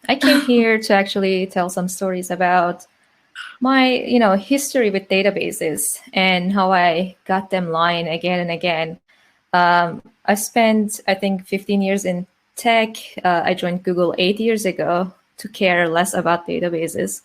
I came here to actually tell some stories about my, history with databases and how I got them lying again and again. I spent, I think, 15 years in tech. I joined Google 8 years ago to care less about databases.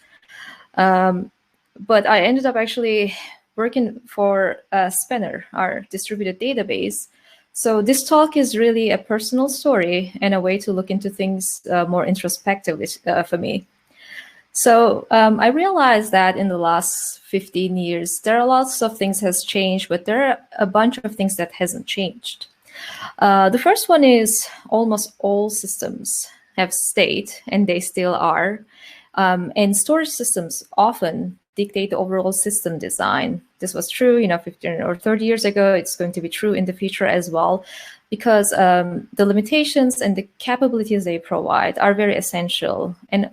But I ended up actually working for Spanner, our distributed database. So this talk is really a personal story and a way to look into things more introspectively for me. So I realized that in the last 15 years, there are lots of things has changed, but there are a bunch of things that hasn't changed. The first one is almost all systems have stayed, and they still are. And storage systems often dictate the overall system design. This was true, 15 or 30 years ago. It's going to be true in the future as well, because the limitations and the capabilities they provide are very essential and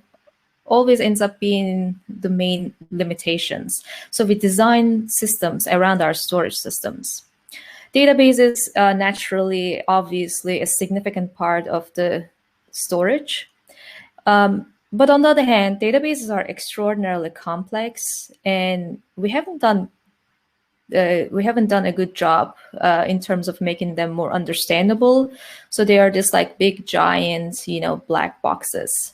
always ends up being the main limitations. So we design systems around our storage systems. Databases naturally, obviously, a significant part of the storage. But on the other hand, databases are extraordinarily complex, and we haven't done a good job in terms of making them more understandable. So they are just like big, giant, black boxes.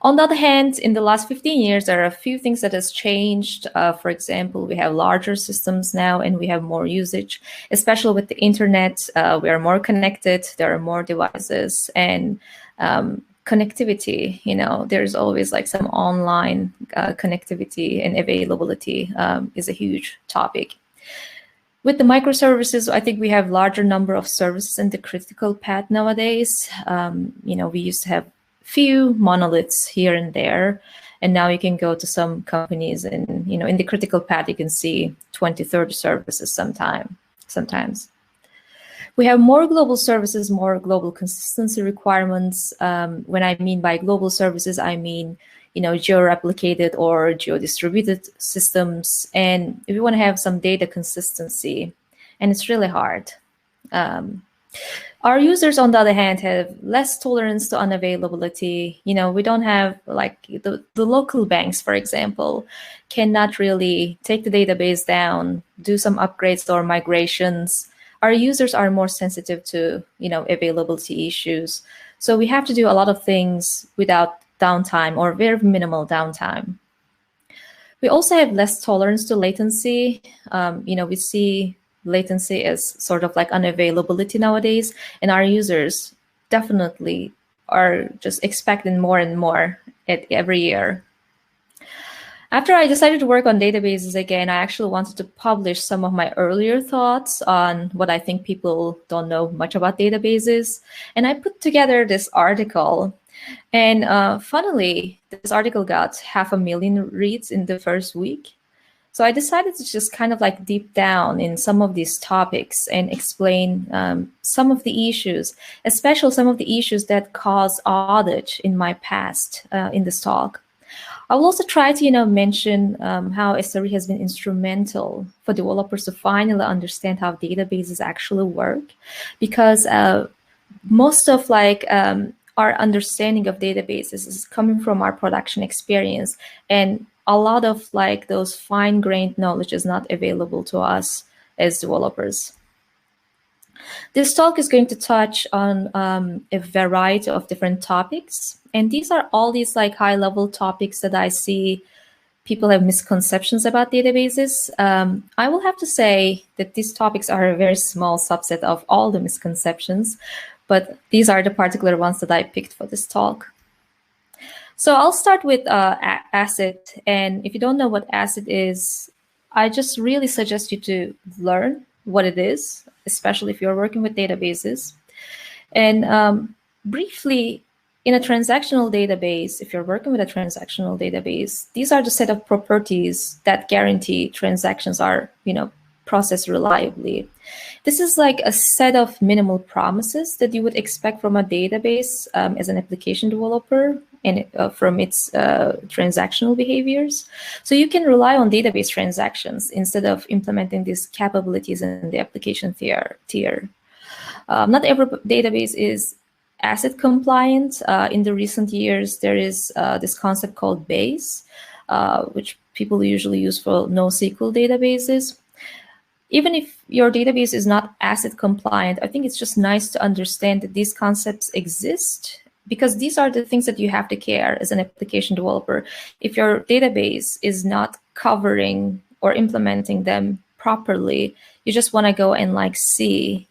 On the other hand, in the last 15 years, there are a few things that has changed. For example, we have larger systems now and we have more usage, especially with the internet. We are more connected, there are more devices, and connectivity, there's always like some online connectivity and availability is a huge topic. With the microservices, I think we have larger number of services in the critical path nowadays. We used to have few monoliths here and there, and now you can go to some companies and in the critical path you can see 20, 30 services sometimes. We have more global services, more global consistency requirements. When I mean by global services, I mean geo-replicated or geo-distributed systems, and if you want to have some data consistency, and it's really hard. Our users, on the other hand, have less tolerance to unavailability. We don't have like the local banks, for example, cannot really take the database down, do some upgrades or migrations. Our users are more sensitive to, availability issues. So we have to do a lot of things without downtime or very minimal downtime. We also have less tolerance to latency. We see latency as sort of like unavailability nowadays, and our users definitely are just expecting more and more every year. After I decided to work on databases again, I actually wanted to publish some of my earlier thoughts on what I think people don't know much about databases. And I put together this article. And funnily, this article got 500,000 reads in the first week. So I decided to just kind of like deep down in some of these topics and explain some of the issues, especially some of the issues that caused audit in my past in this talk. I will also try to mention how SRE has been instrumental for developers to finally understand how databases actually work, because most of our understanding of databases is coming from our production experience, and a lot of those fine-grained knowledge is not available to us as developers. This talk is going to touch on a variety of different topics, and these are all these high-level topics that I see people have misconceptions about databases. I will have to say that these topics are a very small subset of all the misconceptions, but these are the particular ones that I picked for this talk. So I'll start with ACID, and if you don't know what ACID is, I just really suggest you to learn what it is, especially if you're working with databases. And briefly, in a transactional database, if you're working with a transactional database, these are the set of properties that guarantee transactions are, processed reliably. This is like a set of minimal promises that you would expect from a database as an application developer and from its transactional behaviors. So you can rely on database transactions instead of implementing these capabilities in the application tier. Not every database is asset compliant. In the recent years, there is this concept called base, which people usually use for NoSQL databases. Even if your database is not asset compliant, I think it's just nice to understand that these concepts exist, because these are the things that you have to care as an application developer. If your database is not covering or implementing them properly, you just want to go and like see,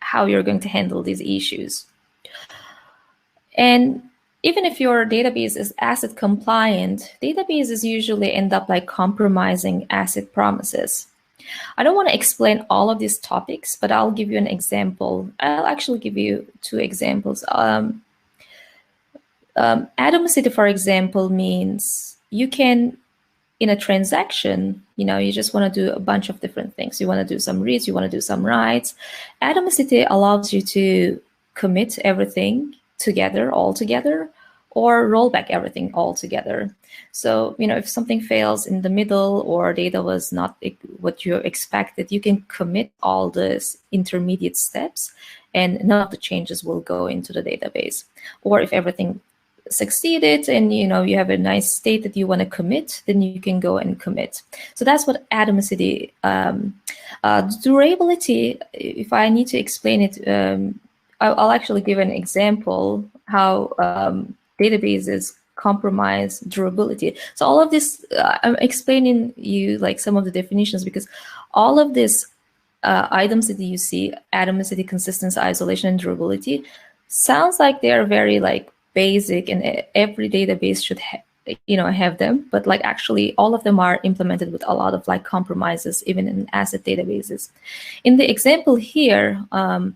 how you're going to handle these issues. And even if your database is asset compliant, databases usually end up like compromising asset promises. I don't want to explain all of these topics, but I'll give you an example. I'll actually give you 2 examples. Atomicity, for example, means you can, in a transaction, you just want to do a bunch of different things. You want to do some reads, you want to do some writes. Atomicity allows you to commit everything together, all together, or roll back everything all together. So, if something fails in the middle or data was not what you expected, you can commit all these intermediate steps and none of the changes will go into the database. Or if everything succeeded and you have a nice state that you want to commit, then you can go and commit. So that's what atomicity. Durability, if I need to explain it, I'll actually give an example how databases compromise durability. So all of this, I'm explaining you like some of the definitions, because all of these items that you see, atomicity, consistency, isolation, and durability, sounds like they are very like basic and every database should have them, but like actually all of them are implemented with a lot of like compromises, even in asset databases. In the example here,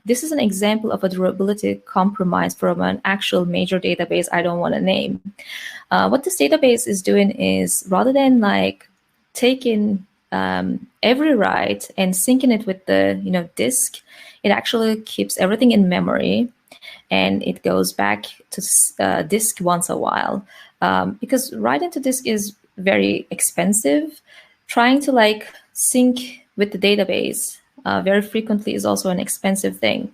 this is an example of a durability compromise from an actual major database I don't want to name. What this database is doing is, rather than like taking every write and syncing it with the disk, it actually keeps everything in memory and it goes back to disk once a while. Because writing to disk is very expensive. Trying to like sync with the database very frequently is also an expensive thing.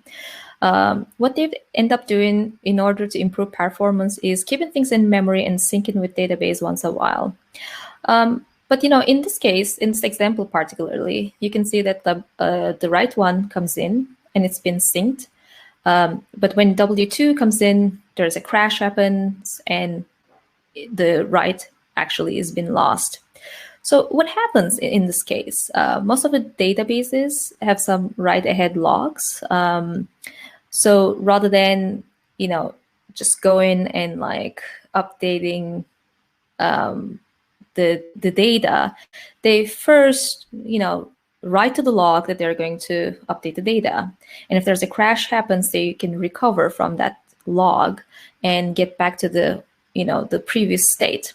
What they end up doing in order to improve performance is keeping things in memory and syncing with database once a while. But in this case, in this example particularly, you can see that the write one comes in and it's been synced. But when W2 comes in, there's a crash happens and the write actually has been lost. So what happens in this case? Most of the databases have some write-ahead logs. So rather than just going and like updating the data, they first write to the log that they're going to update the data. And if there's a crash happens, they can recover from that log and get back to the previous state.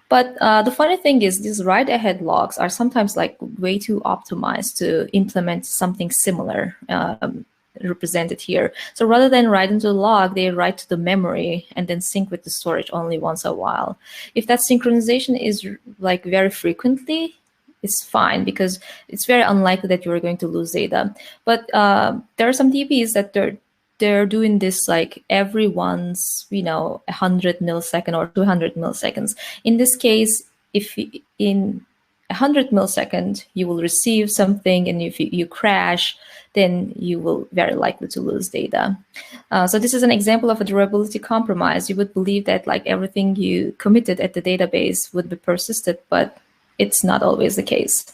But the funny thing is these write-ahead logs are sometimes like way too optimized to implement something similar represented here. So rather than write into the log, they write to the memory and then sync with the storage only once a while. If that synchronization is like very frequently, it's fine because it's very unlikely that you're going to lose data. But there are some DBs that they're doing this like every once, 100 millisecond or 200 milliseconds. In this case, if in 100 millisecond you will receive something, and if you crash, then you will very likely to lose data. So this is an example of a durability compromise. You would believe that like everything you committed at the database would be persisted, but it's not always the case.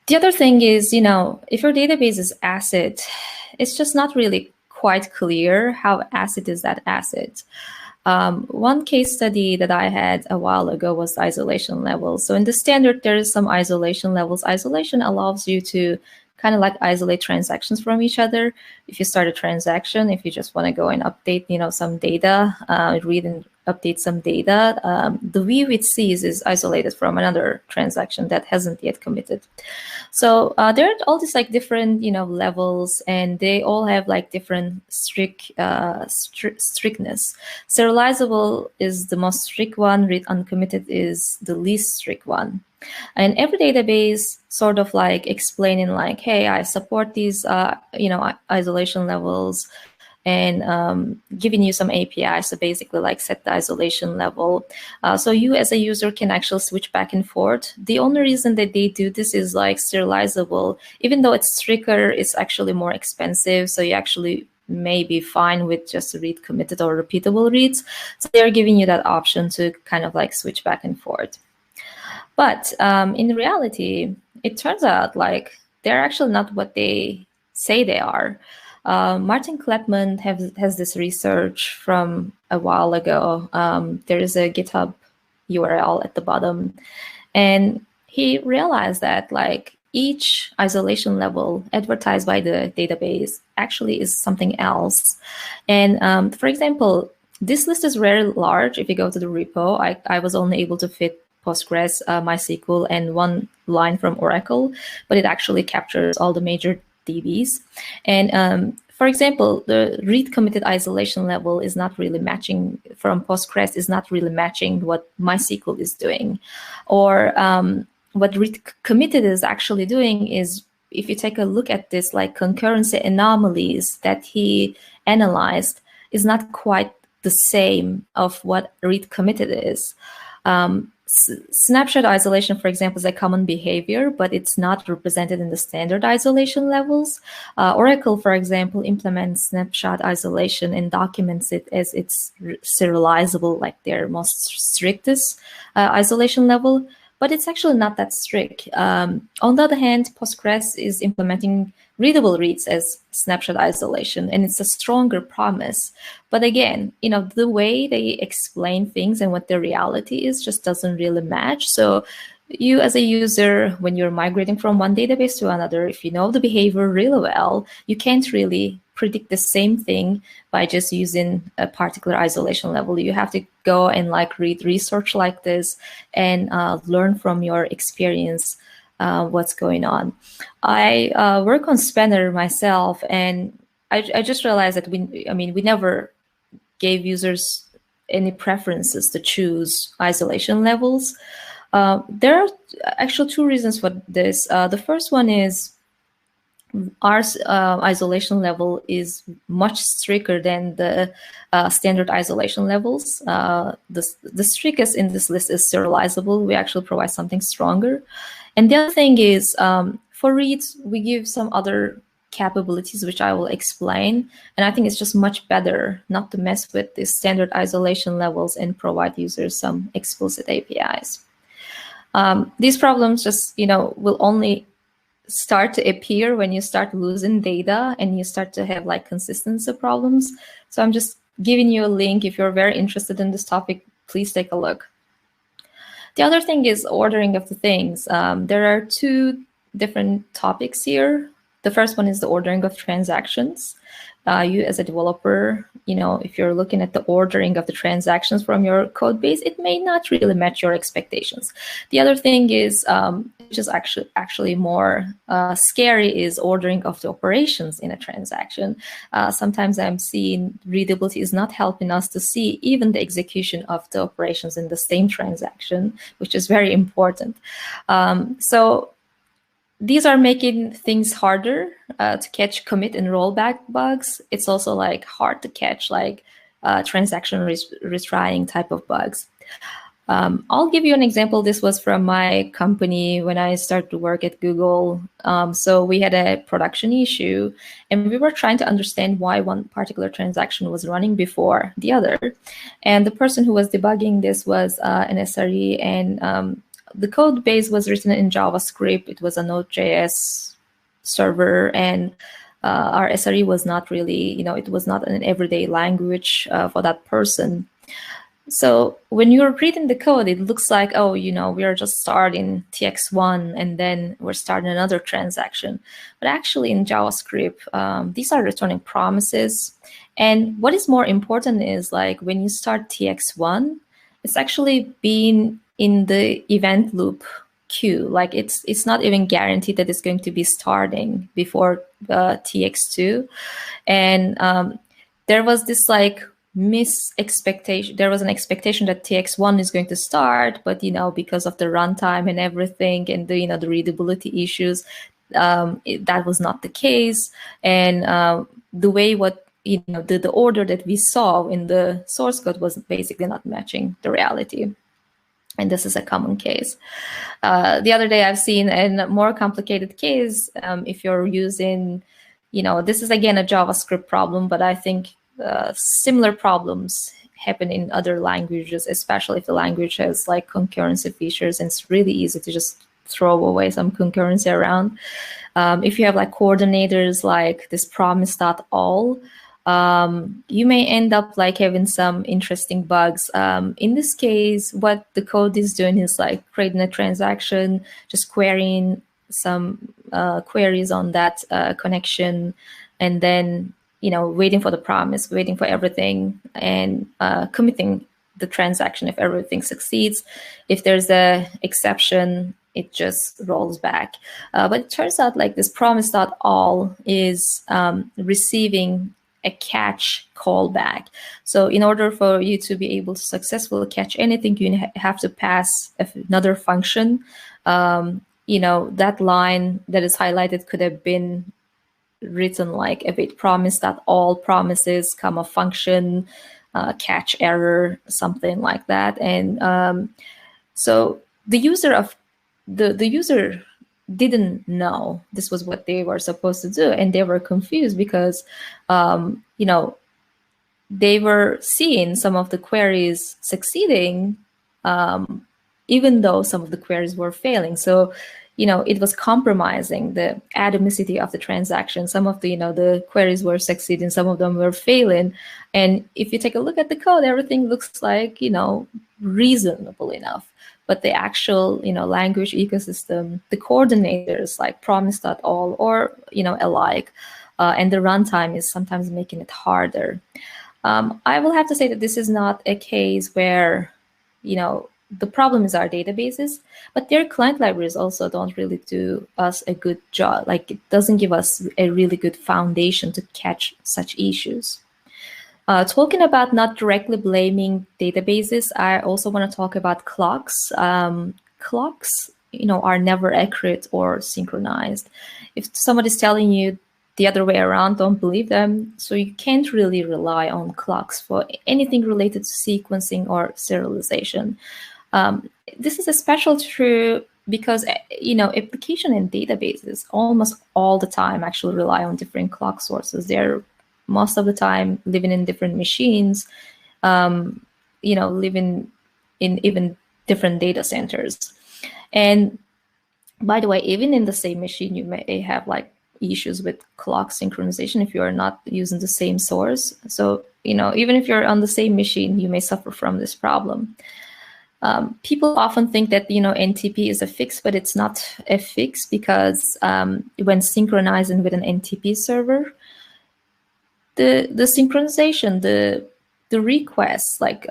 The other thing is, if your database is ACID, it's just not really quite clear how ACID is that ACID. One case study that I had a while ago was isolation levels. So in the standard, there is some isolation levels. Isolation allows you to kind of like isolate transactions from each other. If you start a transaction, if you just want to go and update, some data, read and update some data, the view it sees is isolated from another transaction that hasn't yet committed. So there are all these like different, levels, and they all have like different strictness. Serializable is the most strict one. Read uncommitted is the least strict one. And every database sort of like explaining like, hey, I support these, isolation levels, and giving you some APIs to basically like set the isolation level. So you as a user can actually switch back and forth. The only reason that they do this is like serializable, even though it's stricter, it's actually more expensive. So you actually may be fine with just read committed or repeatable reads. So they're giving you that option to kind of like switch back and forth. But in reality, it turns out like they're actually not what they say they are. Martin Kleppmann has this research from a while ago. There is a GitHub URL at the bottom, and he realized that like each isolation level advertised by the database actually is something else. And for example, this list is very large. If you go to the repo, I was only able to fit Postgres, MySQL, and one line from Oracle, but it actually captures all the major DBs. And for example, the read committed isolation level is not really matching from Postgres, is not really matching what MySQL is doing. Or what read committed is actually doing is, if you take a look at this, like concurrency anomalies that he analyzed is not quite the same of what read committed is. Snapshot isolation, for example, is a common behavior, but it's not represented in the standard isolation levels. Oracle, for example, implements snapshot isolation and documents it as it's serializable, like their most strictest isolation level, but it's actually not that strict. On the other hand, Postgres is implementing readable reads as snapshot isolation, and it's a stronger promise. But again, the way they explain things and what the reality is just doesn't really match. So you as a user, when you're migrating from one database to another, if you know the behavior really well, you can't really predict the same thing by just using a particular isolation level. You have to go and like read research like this and learn from your experience what's going on. I work on Spanner myself, and I just realized that we never gave users any preferences to choose isolation levels. There are actually two reasons for this. The first one is our isolation level is much stricter than the standard isolation levels. The strictest in this list is serializable. We actually provide something stronger. And the other thing is, for reads, we give some other capabilities, which I will explain. And I think it's just much better not to mess with the standard isolation levels and provide users some explicit APIs. These problems just, will only start to appear when you start losing data and you start to have like consistency problems. So I'm just giving you a link. If you're very interested in this topic, please take a look. The other thing is ordering of the things. There are two different topics here. The first one is the ordering of transactions. You as a developer, if you're looking at the ordering of the transactions from your code base, it may not really match your expectations. The other thing is, which is actually more scary, is ordering of the operations in a transaction. Sometimes I'm seeing readability is not helping us to see even the execution of the operations in the same transaction, which is very important. So these are making things harder to catch commit and rollback bugs. It's also like hard to catch like transaction retrying type of bugs. I'll give you an example. This was from my company when I started to work at Google. So we had a production issue, and we were trying to understand why one particular transaction was running before the other. And the person who was debugging this was an SRE, and the code base was written in JavaScript. It was a Node.js server, and our SRE was not really, it was not an everyday language for that person. So when you're reading the code, it looks like, oh, we are just starting TX1 and then we're starting another transaction. But actually in JavaScript, these are returning promises. And what is more important is like when you start TX1, it's actually being in the event loop queue. Like it's not even guaranteed that it's going to be starting before TX2. And there was this like mis-expectation. There was an expectation that TX1 is going to start, but because of the runtime and everything and the readability issues, that was not the case. And the way the order that we saw in the source code was basically not matching the reality. And this is a common case. The other day I've seen a more complicated case. If you're using, this is again a JavaScript problem, but I think similar problems happen in other languages, especially if the language has like concurrency features, and it's really easy to just throw away some concurrency around. If you have like coordinators like this promise.all, you may end up like having some interesting bugs. In this case, what the code is doing is like creating a transaction, just querying some queries on that connection, and then waiting for the promise, waiting for everything, and committing the transaction if everything succeeds. If there's a exception, it just rolls back. But it turns out like this promise.all is receiving a catch callback. So in order for you to be able to successfully catch anything, you have to pass another function. That line that is highlighted could have been written like await promise that all promises, comma function, catch error, something like that. And so the user didn't know this was what they were supposed to do, and they were confused because they were seeing some of the queries succeeding, even though some of the queries were failing. So it was compromising the atomicity of the transaction. Some of the queries were succeeding, some of them were failing. And if you take a look at the code, everything looks like reasonable enough. But the actual language ecosystem, the coordinators like promise.all or alike, and the runtime is sometimes making it harder. I will have to say that this is not a case where the problem is our databases, but their client libraries also don't really do us a good job. Like it doesn't give us a really good foundation to catch such issues. Talking about not directly blaming databases, I also want to talk about clocks. Clocks, are never accurate or synchronized. If somebody's telling you the other way around, don't believe them. So you can't really rely on clocks for anything related to sequencing or serialization. This is especially true because application and databases almost all the time actually rely on different clock sources. They're most of the time living in different machines, living in even different data centers. And by the way, even in the same machine, you may have like issues with clock synchronization if you are not using the same source. So, even if you're on the same machine, you may suffer from this problem. People often think that, NTP is a fix, but it's not a fix because when synchronizing with an NTP server, the synchronization, the requests, like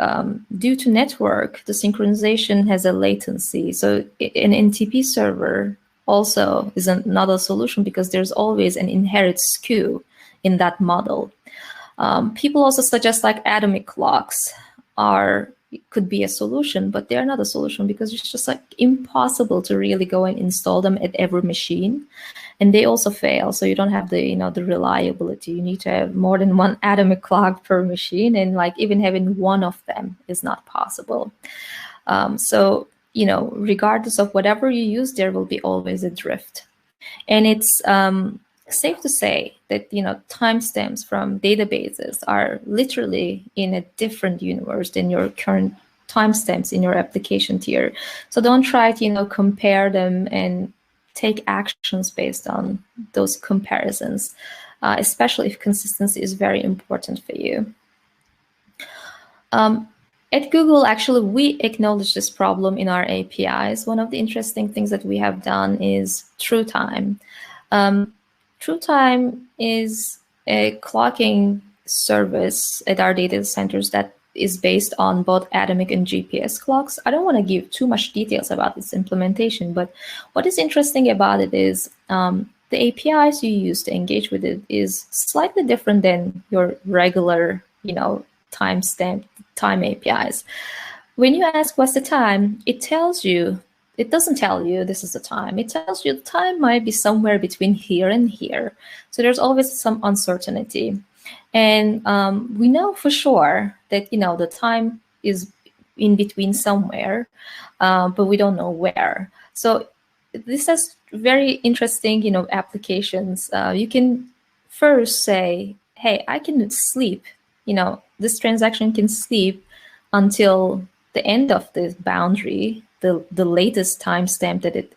due to network, the synchronization has a latency. So an NTP server also is not a solution because there's always an inherent skew in that model. People also suggest like atomic clocks could be a solution, but they're not a solution because it's just like impossible to really go and install them at every machine. And they also fail, so you don't have the the reliability. You need to have more than one atomic clock per machine, and like even having one of them is not possible. So regardless of whatever you use, there will be always a drift. And it's safe to say that timestamps from databases are literally in a different universe than your current timestamps in your application tier. So don't try to compare them and take actions based on those comparisons, especially if consistency is very important for you. At Google, actually, we acknowledge this problem in our APIs. One of the interesting things that we have done is TrueTime. TrueTime is a clocking service at our data centers that is based on both atomic and GPS clocks. I don't want to give too much details about this implementation, but what is interesting about it is the APIs you use to engage with it is slightly different than your regular, timestamp time APIs. When you ask what's the time, it tells you, it doesn't tell you this is the time. It tells you the time might be somewhere between here and here. So there's always some uncertainty. And we know for sure that, the time is in between somewhere, but we don't know where. So this has very interesting, applications. You can first say, hey, I can sleep, this transaction can sleep until the end of the boundary, the latest timestamp that it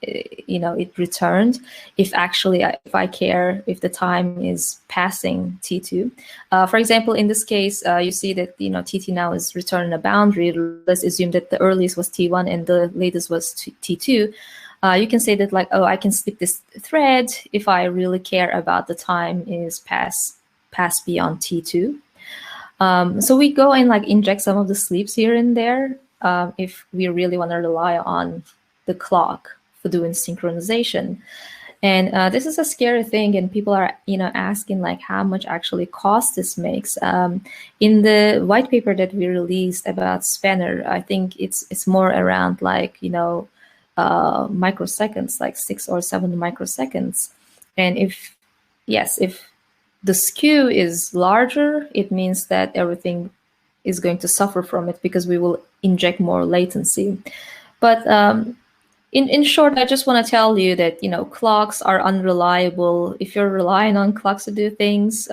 returned. If I care if the time is passing T2, for example, in this case, you see that TT now is returning a boundary. Let's assume that the earliest was T1 and the latest was T2. You can say that I can sleep this thread if I really care about the time is passed beyond T2. So we go and inject some of the sleeps here and there if we really want to rely on the clock for doing synchronization. And this is a scary thing, and people are asking how much actually cost this makes. In the white paper that we released about Spanner, I think it's more around microseconds, 6 or 7 microseconds. And if the skew is larger, it means that everything is going to suffer from it because we will inject more latency. But in short, I just want to tell you that clocks are unreliable. If you're relying on clocks to do things,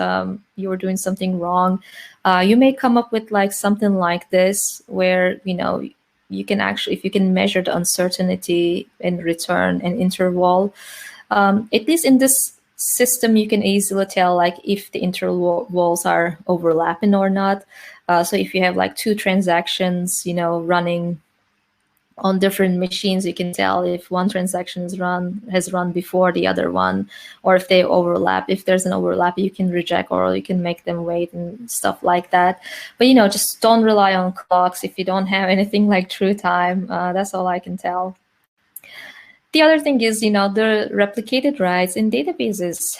you're doing something wrong. You may come up with something like this, where you can actually, if you can measure the uncertainty and return an interval, at least in this system, you can easily tell if the intervals are overlapping or not. So if you have two transactions, running on different machines, you can tell if one transaction has run before the other one, or if they overlap. If there's an overlap, you can reject or you can make them wait and stuff like that. But just don't rely on clocks if you don't have anything like TrueTime. That's all I can tell. The other thing is, the replicated writes in databases.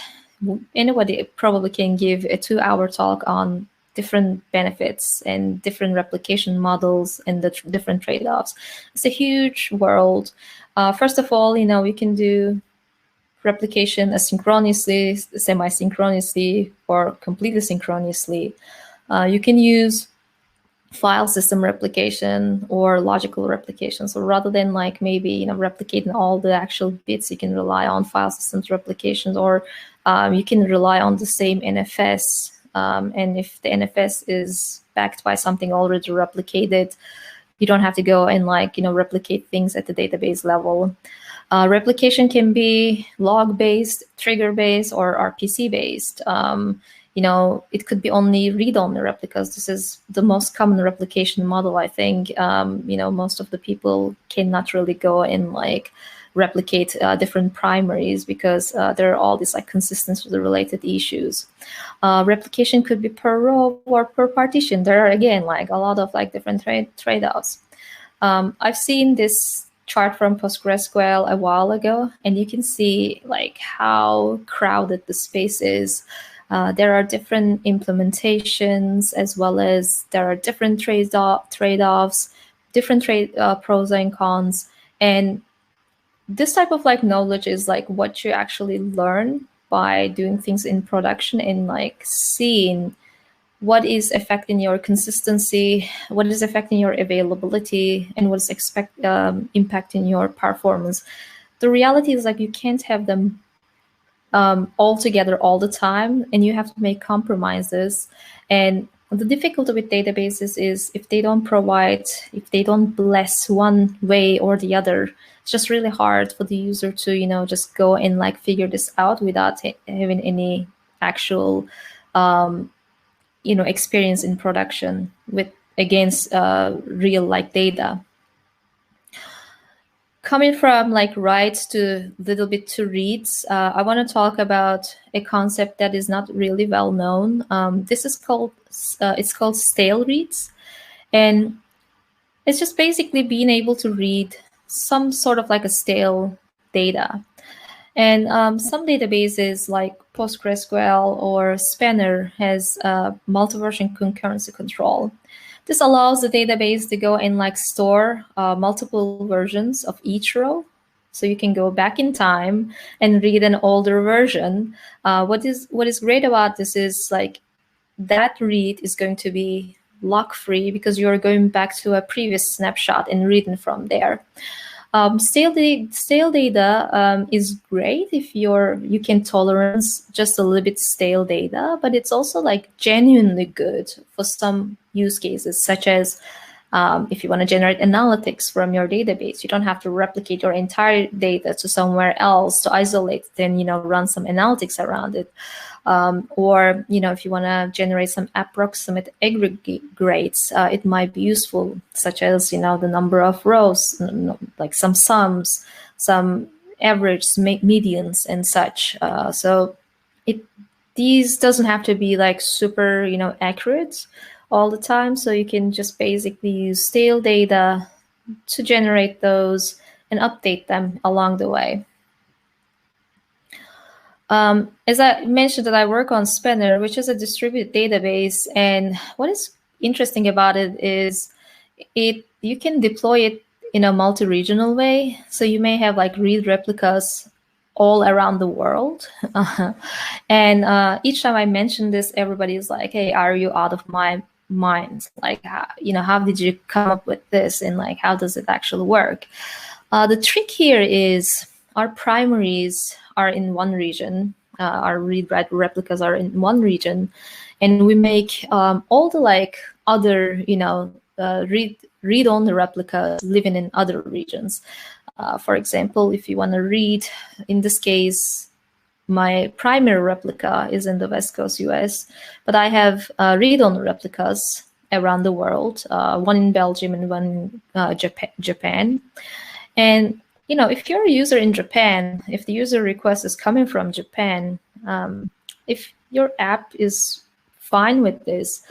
Anybody probably can give a 2-hour talk on different benefits and different replication models and the different trade-offs. It's a huge world. First of all, we can do replication asynchronously, semi-synchronously, or completely synchronously. You can use file system replication or logical replication. So rather than maybe replicating all the actual bits, you can rely on file systems replications, or you can rely on the same NFS. And if the NFS is backed by something already replicated, you don't have to go and replicate things at the database level. Replication can be log-based, trigger-based, or RPC-based. It could be only read-only replicas. This is the most common replication model, I think. Most of the people cannot really go and replicate different primaries because there are all these consistency-related issues. Replication could be per row or per partition. There are, again, a lot of different trade-offs. I've seen this chart from PostgreSQL a while ago, and you can see how crowded the space is. There are different implementations, as well as there are different trade-offs, different pros and cons. And this type of knowledge is what you actually learn by doing things in production and seeing what is affecting your consistency, what is affecting your availability, and what is impacting your performance. The reality is you can't have them all together all the time, and you have to make compromises. And the difficulty with databases is if they don't bless one way or the other, it's just really hard for the user to just go and figure this out without having any actual experience in production with against real like data. Coming from like writes to little bit to reads, I want to talk about a concept that is not really well known. This is called it's called stale reads, and it's just basically being able to read some sort of like a stale data. And some databases like PostgreSQL or Spanner has multi-version concurrency control. This allows the database to go and like store multiple versions of each row. So you can go back in time and read an older version. What is great about this is like that read is going to be lock-free because you're going back to a previous snapshot and reading from there. Stale data is great if you can tolerance just a little bit stale data, but it's also like genuinely good for some use cases, such as if you want to generate analytics from your database. You don't have to replicate your entire data to somewhere else to isolate it and run some analytics around it. Or if you want to generate some approximate aggregates, it might be useful, such as the number of rows, like some sums, some average, medians, and such. So these doesn't have to be like super accurate all the time. So you can just basically use stale data to generate those and update them along the way. As I mentioned, that I work on Spanner, which is a distributed database, and what is interesting about it is you can deploy it in a multi-regional way. So you may have like read replicas all around the world, and each time I mention this, everybody is like, "Hey, are you out of my mind? Like, how did you come up with this, and like, how does it actually work?" The trick here is our primaries are in one region, our read-write replicas are in one region, and we make all the like other read-only replicas living in other regions. For example, if you want to read, in this case, my primary replica is in the West Coast US, but I have read-only replicas around the world, one in Belgium and one in Japan. And if you're a user in Japan, if the user request is coming from Japan, if your app is fine with this,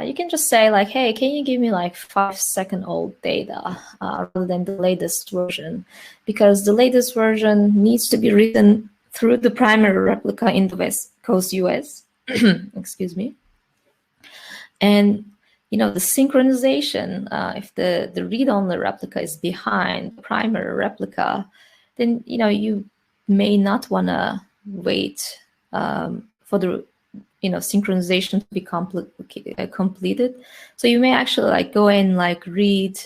you can just say like, "Hey, can you give me like 5-second-old data rather than the latest version?" Because the latest version needs to be written through the primary replica in the West Coast US. Excuse me. And the synchronization, if the read-only replica is behind the primary replica, then you may not want to wait for the synchronization to be completed. So you may actually like go and like read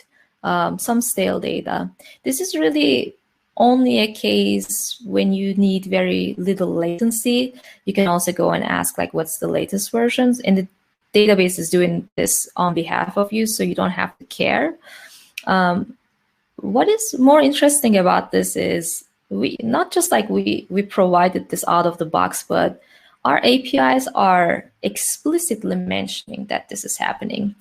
some stale data. This is really only a case when you need very little latency. You can also go and ask like, what's the latest versions, and the database is doing this on behalf of you, so you don't have to care. What is more interesting about this is we not just like we provided this out of the box, but our APIs are explicitly mentioning that this is happening.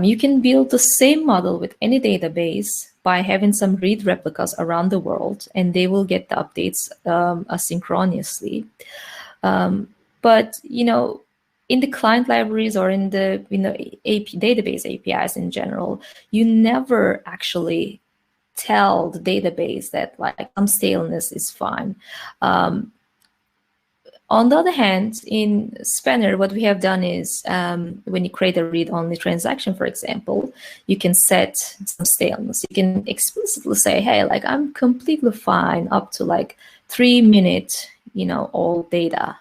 You can build the same model with any database by having some read replicas around the world, and they will get the updates asynchronously. But in the client libraries or in the database APIs in general, you never actually tell the database that like some staleness is fine. On the other hand, in Spanner, what we have done is when you create a read-only transaction, for example, you can set some staleness. You can explicitly say, "Hey, like I'm completely fine up to like 3 minute, old data,"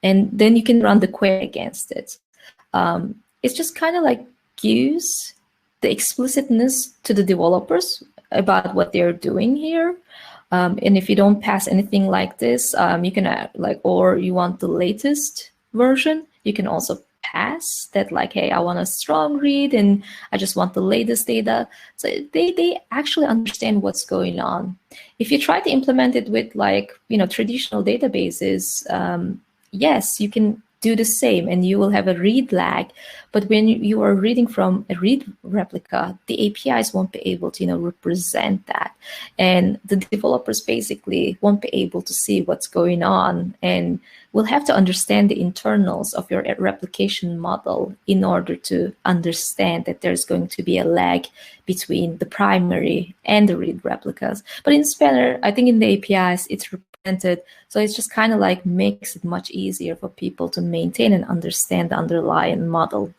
and then you can run the query against it. It's just kind of like gives the explicitness to the developers about what they're doing here. And if you don't pass anything like this, you can or you want the latest version, you can also pass that like, "Hey, I want a strong read and I just want the latest data." So they actually understand what's going on. If you try to implement it with like, traditional databases, yes, you can do the same, and you will have a read lag. But when you are reading from a read replica, the APIs won't be able to represent that, and the developers basically won't be able to see what's going on, and will have to understand the internals of your replication model in order to understand that there's going to be a lag between the primary and the read replicas. But in Spanner, I think in the APIs, it's represented. So it's just kind of like makes it much easier for people to maintain and understand the underlying model.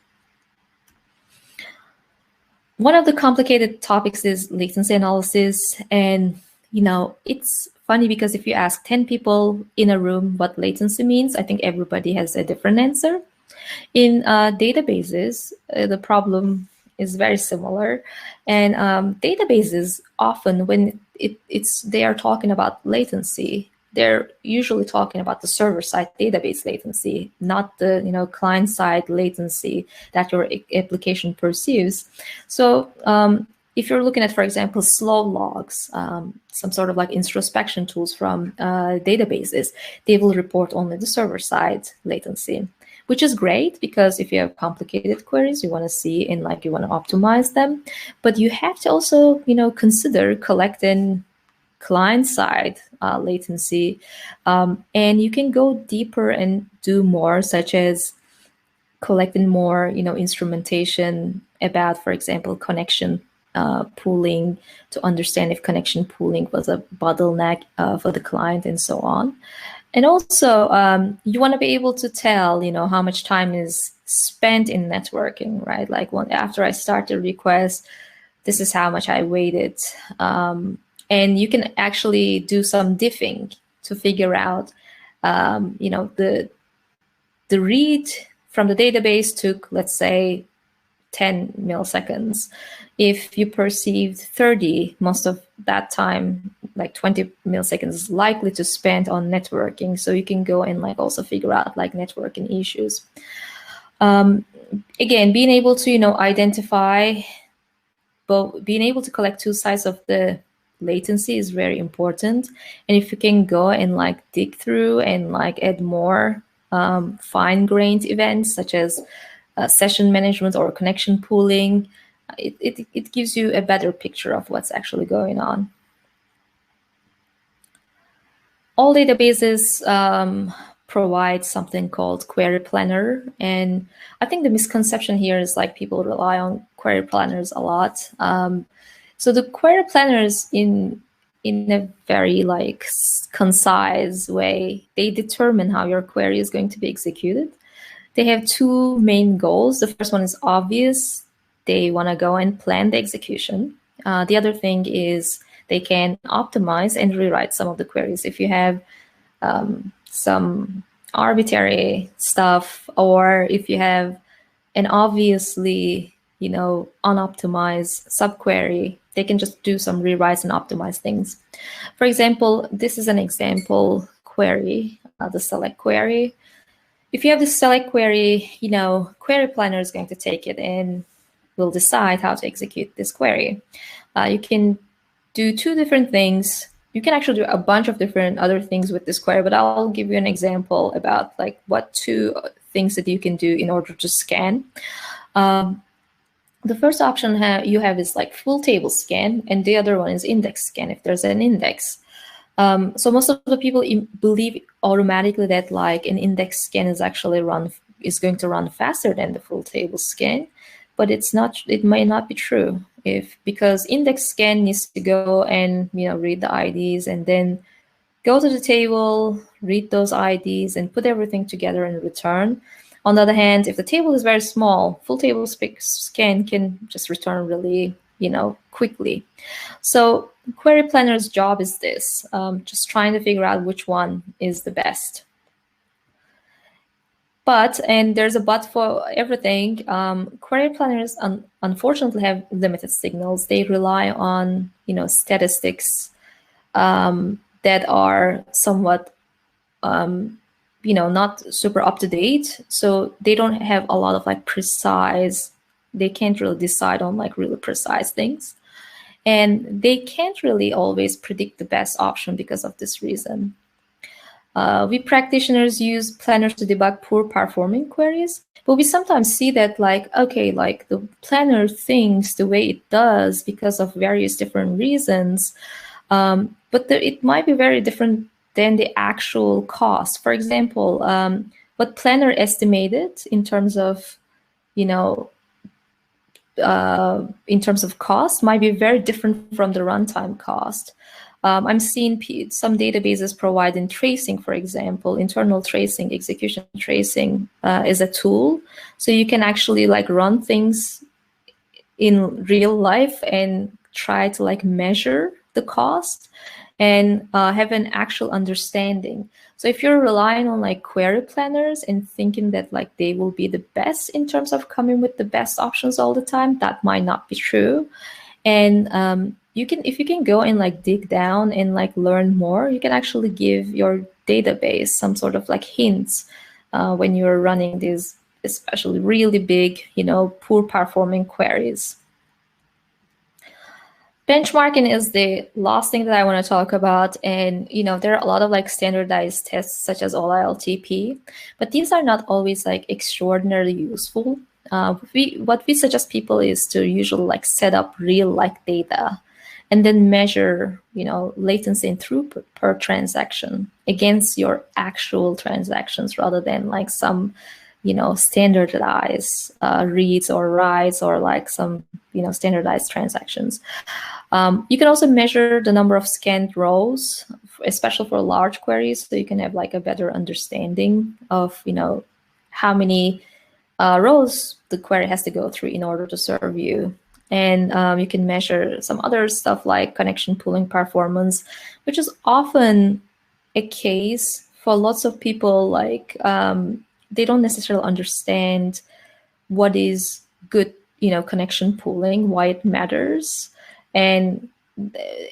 One of the complicated topics is latency analysis. And, it's funny because if you ask 10 people in a room what latency means, I think everybody has a different answer. In databases, the problem is very similar. And databases often, when they are talking about latency, they're usually talking about the server-side database latency, not the client-side latency that your application perceives. So if you're looking at, for example, slow logs, some sort of like introspection tools from databases, they will report only the server-side latency, which is great because if you have complicated queries, you want to see and you want to optimize them. But you have to also, consider collecting client-side latency, and you can go deeper and do more, such as collecting more, instrumentation about, for example, connection pooling, to understand if connection pooling was a bottleneck for the client and so on. And also, you want to be able to tell, how much time is spent in networking, right? Like after I start the request, this is how much I waited. And you can actually do some diffing to figure out, the read from the database took, let's say, 10 milliseconds. If you perceived 30, most of that time, like 20 milliseconds, is likely to spend on networking. So you can go and also figure out networking issues. Again, being able to identify, but being able to collect two sides of the latency is very important. And if you can go and dig through and add more fine-grained events, such as session management or connection pooling, it gives you a better picture of what's actually going on. All databases provide something called query planner, and I think the misconception here is people rely on query planners a lot. So the query planners, in a very concise way, they determine how your query is going to be executed. They have two main goals. The first one is obvious. They want to go and plan the execution. The other thing is they can optimize and rewrite some of the queries. If you have some arbitrary stuff, or if you have an obviously unoptimized subquery, they can just do some rewrites and optimize things. For example, this is an example query, the select query. If you have the select query, query planner is going to take it and will decide how to execute this query. You can do two different things. You can actually do a bunch of different other things with this query, but I'll give you an example about what two things that you can do in order to scan. The first option you have is full table scan, and the other one is index scan if there's an index. So most of the people believe automatically that an index scan is going to run faster than the full table scan, but it's not. It may not be true because index scan needs to go and read the IDs and then go to the table, read those IDs, and put everything together and return. On the other hand, if the table is very small, full table scan can just return really, quickly. So query planner's job is this, just trying to figure out which one is the best. But, and there's a but for everything, query planners unfortunately have limited signals. They rely on, statistics that are somewhat, not super up to date. So they don't have a lot of precise, they can't really decide on really precise things. And they can't really always predict the best option because of this reason. We practitioners use planners to debug poor performing queries, but we sometimes see that like the planner thinks the way it does because of various different reasons, but it might be very different than the actual cost. For example, what planner estimated in terms of, in terms of cost might be very different from the runtime cost. I'm seeing some databases providing tracing, for example, internal tracing, execution tracing is a tool. So you can actually like run things in real life and try to like measure the cost and have an actual understanding. So if you're relying on like query planners and thinking that like they will be the best in terms of coming with the best options all the time, that might not be true. And if you can go and like dig down and like learn more, you can actually give your database some sort of like hints when you're running these especially really big, poor performing queries. Benchmarking is the last thing that I want to talk about. And, there are a lot of like standardized tests such as OLTP, but these are not always like extraordinarily useful. What we suggest people is to usually like set up real like data and then measure, latency and throughput per transaction against your actual transactions rather than like some, standardized reads or writes or like some, standardized transactions. You can also measure the number of scanned rows, especially for large queries, so you can have like a better understanding of, how many rows the query has to go through in order to serve you. And you can measure some other stuff like connection pooling performance, which is often a case for lots of people. Like they don't necessarily understand what is good, connection pooling, why it matters. And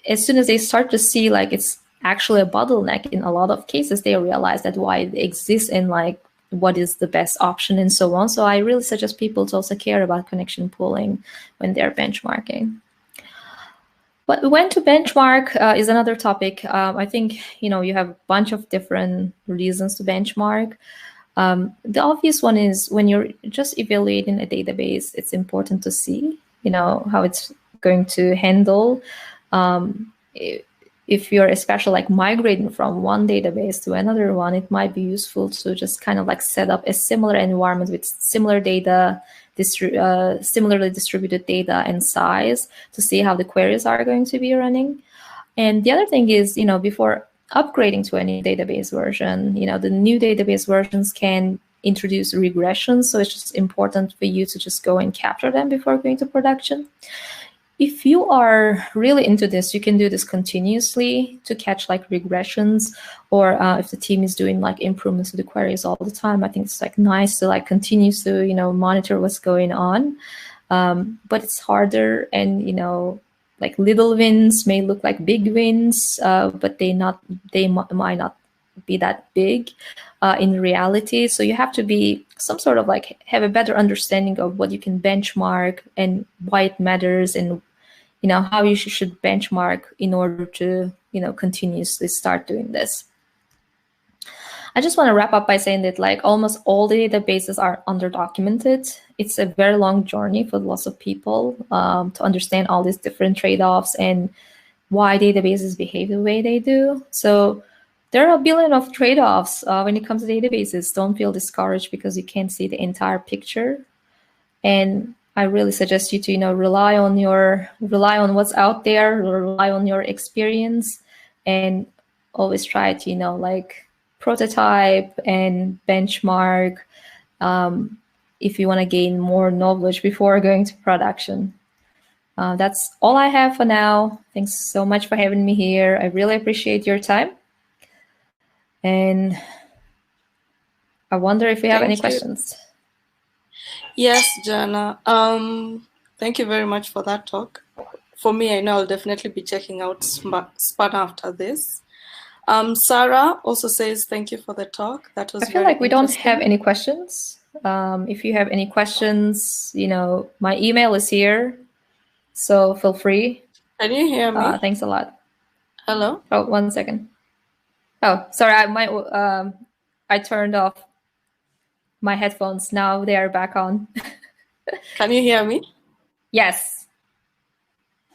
as soon as they start to see like it's actually a bottleneck in a lot of cases, they realize that why it exists and like what is the best option and so on. So I really suggest people to also care about connection pooling when they're benchmarking. But when to benchmark is another topic. I think, you have a bunch of different reasons to benchmark. The obvious one is when you're just evaluating a database, it's important to see, how it's going to handle. If you're especially like migrating from one database to another one, it might be useful to just kind of like set up a similar environment with similar data, similarly distributed data and size to see how the queries are going to be running. And the other thing is, before upgrading to a new database version, the new database versions can introduce regressions. So it's just important for you to just go and capture them before going to production. If you are really into this, you can do this continuously to catch like regressions, or if the team is doing like improvements to the queries all the time, I think it's like nice to like continue to, monitor what's going on. But it's harder, and, like little wins may look like big wins, but they might not be that big in reality. So you have to be some sort of like have a better understanding of what you can benchmark and why it matters, and how you should benchmark in order to continuously start doing this. I just want to wrap up by saying that like almost all the databases are under-documented. It's a very long journey for lots of people to understand all these different trade-offs and why databases behave the way they do. So there are a billion of trade-offs when it comes to databases. Don't feel discouraged because you can't see the entire picture. And I really suggest you to rely on what's out there, rely on your experience, and always try to like prototype and benchmark if you want to gain more knowledge before going to production. That's all I have for now. Thanks so much for having me here. I really appreciate your time. And I wonder if you have any questions. Yes, Jaana. Thank you very much for that talk. For me, I know I'll definitely be checking out Span after this. Sarah also says thank you for the talk. That was I feel like we don't have any questions. If you have any questions, my email is here, so feel free. Can you hear me? Thanks a lot. Hello? Oh, 1 second. Oh, sorry, I turned off my headphones. Now they are back on. Can you hear me? Yes.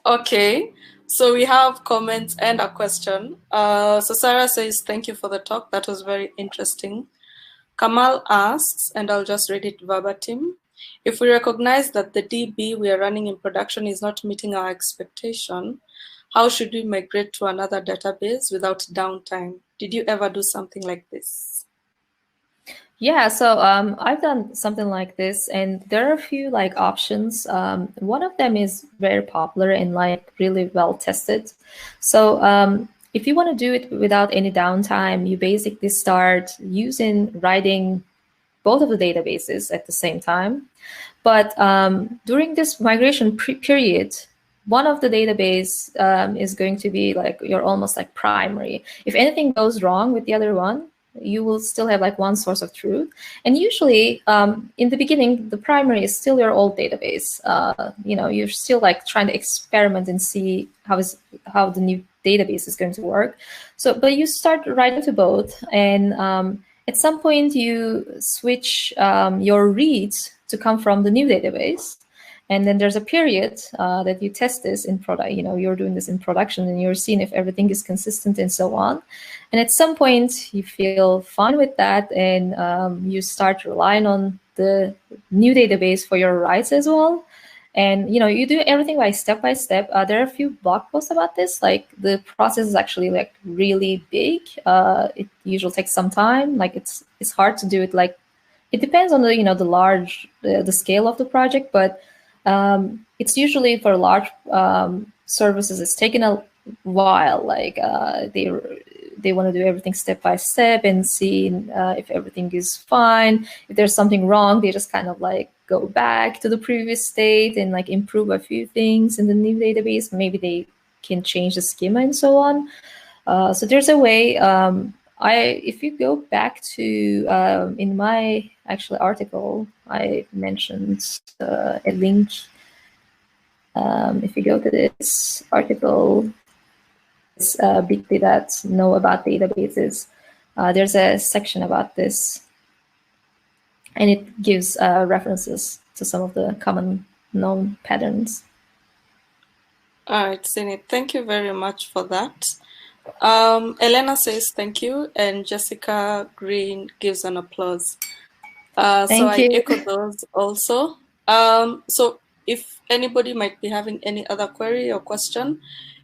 Okay, so we have comments and a question. So Sarah says, thank you for the talk. That was very interesting. Kamal asks, and I'll just read it verbatim. If we recognize that the DB we are running in production is not meeting our expectation, how should we migrate to another database without downtime? Did you ever do something like this? Yeah, so I've done something like this, and there are a few like options. One of them is very popular and like really well tested. So if you want to do it without any downtime, you basically start writing both of the databases at the same time. But during this migration period, one of the database is going to be like your almost like primary. If anything goes wrong with the other one, you will still have like one source of truth. And usually in the beginning, the primary is still your old database. You're still like trying to experiment and see how the new database is going to work. So, but you start writing to both, and at some point you switch your reads to come from the new database. And then there's a period that you test this in product. You're doing this in production and you're seeing if everything is consistent and so on. And at some point you feel fine with that, and you start relying on the new database for your writes as well. And you do everything by step. There are a few blog posts about this. Like the process is actually like really big. It usually takes some time. Like it's hard to do it. Like it depends on the scale of the project, but it's usually for large services. It's taken a while. Like they want to do everything step by step and see if everything is fine. If there's something wrong, they just kind of like go back to the previous state and like improve a few things in the new database. Maybe they can change the schema and so on. So there's a way. If you go back to in my actual article, I mentioned a link. If you go to this article, it's Big Data Know About Databases. There's a section about this, and it gives references to some of the common known patterns. All right, Sinit, thank you very much for that. Elena says thank you, and Jessica Green gives an applause. So I echo those also. So if anybody might be having any other query or question,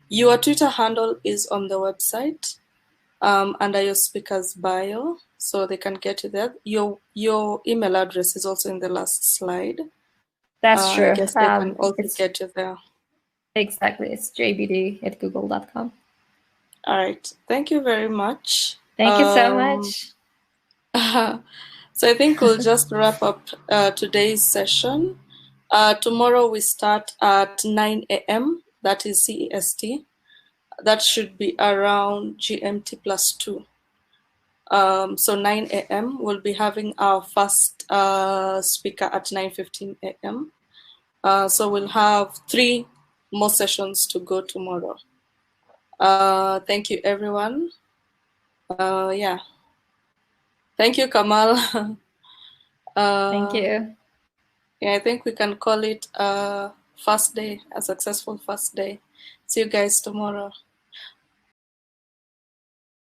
your Twitter handle is on the website under your speaker's bio, so they can get you there. Your email address is also in the last slide. That's true. I guess they can also get you there. Exactly. It's jbd@google.com. All right. Thank you very much. Thank you so much. So I think we'll just wrap up today's session. Tomorrow we start at 9 a.m. That is CEST. That should be around GMT +2. So 9 a.m. we'll be having our first speaker at 9:15 a.m. So we'll have 3 more sessions to go tomorrow. Thank you, everyone. Yeah. Thank you, Kamal. Thank you. Yeah, I think we can call it a successful first day. See you guys tomorrow.